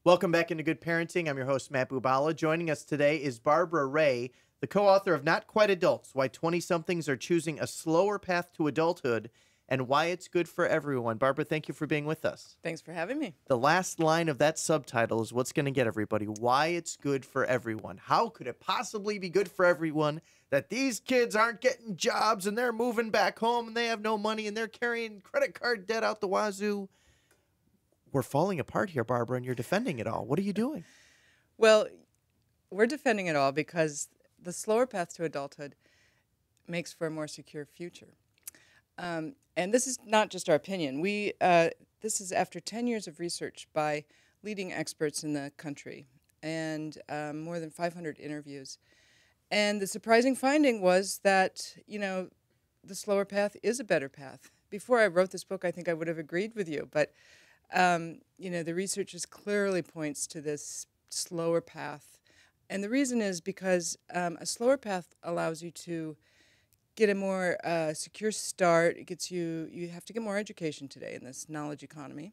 Welcome back into Good Parenting. I'm your host, Matt Bubala. Joining us today is Barbara Ray, the co-author of Not Quite Adults, Why 20-Somethings Are Choosing a Slower Path to Adulthood and Why It's Good for Everyone. Barbara, thank you for being with us. Thanks for having me. The last line of that subtitle is what's going to get everybody. Why it's good for everyone. How could it possibly be good for everyone that these kids aren't getting jobs and they're moving back home and they have no money and they're carrying credit card debt out the wazoo? We're falling apart here, Barbara, and you're defending it all. What are you doing? Well, we're defending it all because the slower path to adulthood makes for a more secure future. And this is not just our opinion. This is after 10 years of research by leading experts in the country and more than 500 interviews. And the surprising finding was that, the slower path is a better path. Before I wrote this book, I think I would have agreed with you, but the research just clearly points to this slower path. And the reason is because a slower path allows you to get a more secure start. It gets you have to get more education today in this knowledge economy.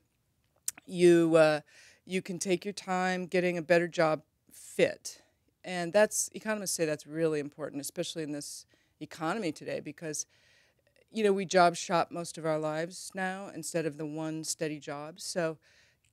You can take your time getting a better job fit. And economists say that's really important, especially in this economy today, because we job shop most of our lives now instead of the one steady job. So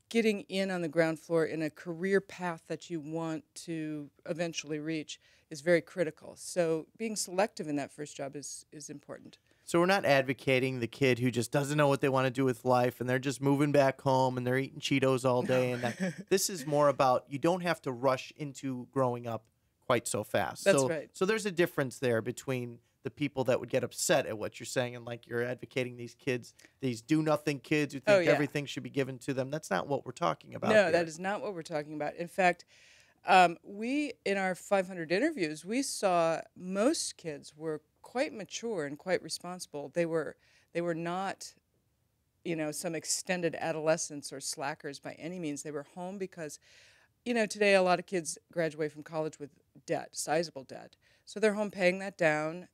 getting in on the ground floor in a career path that you want to eventually reach is very critical. So being selective in that first job is important. So we're not advocating the kid who just doesn't know what they want to do with life and they're just moving back home and they're eating Cheetos all day. And this is more about you don't have to rush into growing up quite so fast. That's right. So there's a difference there between the people that would get upset at what you're saying and like you're advocating these kids, these do-nothing kids who think everything should be given to them. That's not what we're talking about. No, that is not what we're talking about. In fact, in our 500 interviews, we saw most kids were quite mature and quite responsible. They were not, some extended adolescents or slackers by any means. They were home because, today a lot of kids graduate from college with debt, sizable debt. So they're home paying that down.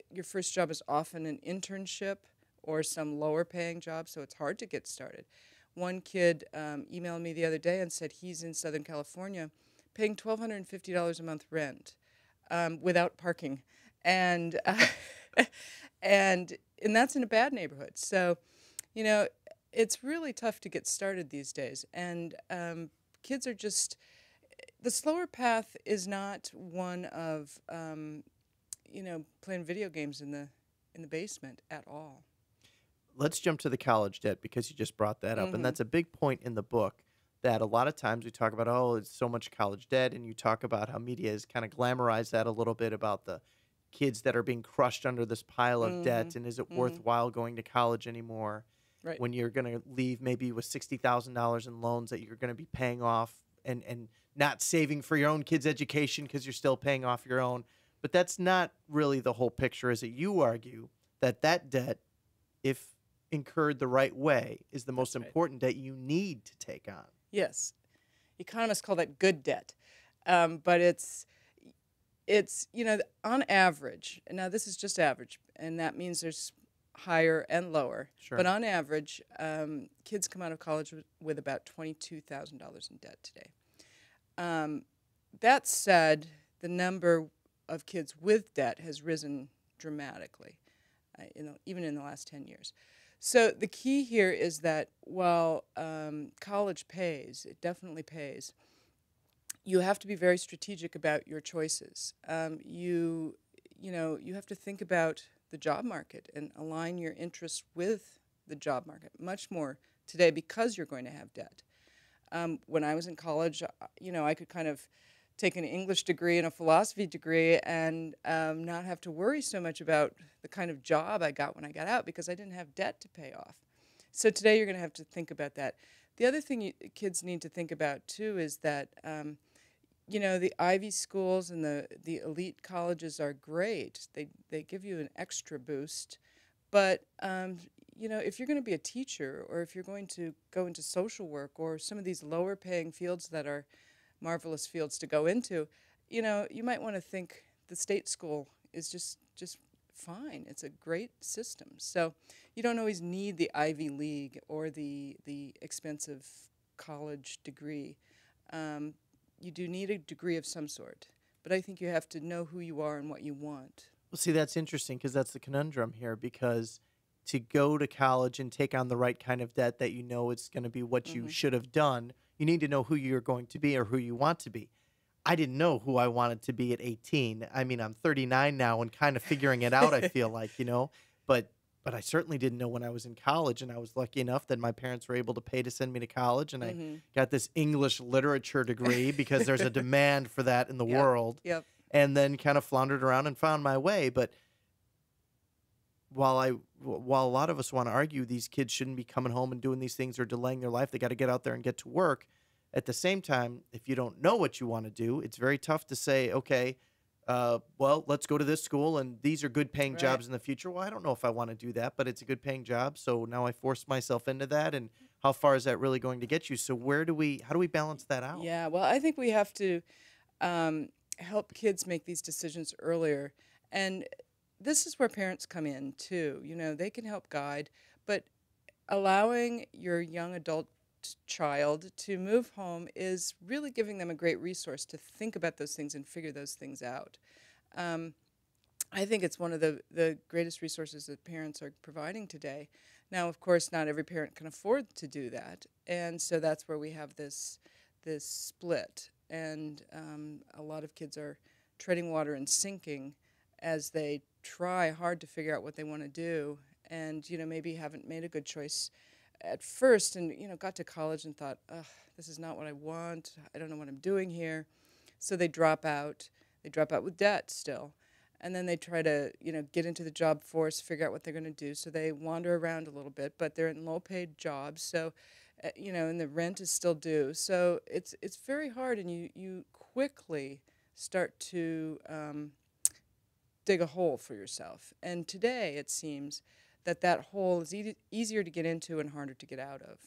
Your first job is often an internship or some lower paying job, so it's hard to get started. One kid emailed me the other day and said he's in Southern California paying $1,250 a month rent without parking. And, and that's in a bad neighborhood. So, it's really tough to get started these days. And kids are just... The slower path is not one of, playing video games in the basement at all. Let's jump to the college debt because you just brought that up. Mm-hmm. And that's a big point in the book that a lot of times we talk about, it's so much college debt. And you talk about how media has kind of glamorized that a little bit about the kids that are being crushed under this pile of debt. And is it worthwhile going to college anymore? Right. When you're going to leave maybe with $60,000 in loans that you're going to be paying off and not saving for your own kids' education because you're still paying off your own. But that's not really the whole picture, is it? You argue that debt, if incurred the right way, is the most important debt you need to take on. Yes. Economists call that good debt. But it's on average, and now this is just average, and that means there's higher and lower. Sure. But on average, kids come out of college with about $22,000 in debt today. That said, the number of kids with debt has risen dramatically, even in the last 10 years. So the key here is that while college pays, it definitely pays, you have to be very strategic about your choices. You have to think about the job market and align your interests with the job market much more today because you're going to have debt. When I was in college, I could kind of take an English degree and a philosophy degree and not have to worry so much about the kind of job I got when I got out because I didn't have debt to pay off. So today you're going to have to think about that. The other thing kids need to think about, too, is that, the Ivy schools and the elite colleges are great. They give you an extra boost. But, if you're going to be a teacher or if you're going to go into social work or some of these lower paying fields that are marvelous fields to go into, you might want to think the state school is just fine. It's a great system. So you don't always need the Ivy League or the expensive college degree. You do need a degree of some sort, but I think you have to know who you are and what you want. Well, see, that's interesting because that's the conundrum here. Because to go to college and take on the right kind of debt that you know it's going to be what you Hmm. should have done, you need to know who you're going to be or who you want to be. I didn't know who I wanted to be at 18. I mean, I'm 39 now and kind of figuring it out, I feel like, but I certainly didn't know when I was in college, and I was lucky enough that my parents were able to pay to send me to college, and I Hmm. got this English literature degree because there's a demand for that in the Yep. world, Yep. and then kind of floundered around and found my way. But while a lot of us want to argue these kids shouldn't be coming home and doing these things or delaying their life, they got to get out there and get to work. At the same time, if you don't know what you want to do, it's very tough to say, okay, well, let's go to this school and these are good paying Right. jobs in the future. Well, I don't know if I want to do that, but it's a good paying job. So now I forced myself into that. And how far is that really going to get you? So how do we balance that out? Yeah, well, I think we have to help kids make these decisions earlier. And this is where parents come in too. They can help guide, but allowing your young adult child to move home is really giving them a great resource to think about those things and figure those things out. Um, I think it's one of the greatest resources that parents are providing today. Now, of course, not every parent can afford to do that, and so that's where we have this split. And a lot of kids are treading water and sinking as they try hard to figure out what they want to do, and maybe haven't made a good choice at first, and got to college and thought, ugh, this is not what I want. I don't know what I'm doing here. So they drop out. They drop out with debt still. And then they try to, get into the job force, figure out what they're going to do. So they wander around a little bit, but they're in low-paid jobs. So, and the rent is still due. So it's very hard, and you quickly start to dig a hole for yourself. And today it seems that hole is easier to get into and harder to get out of.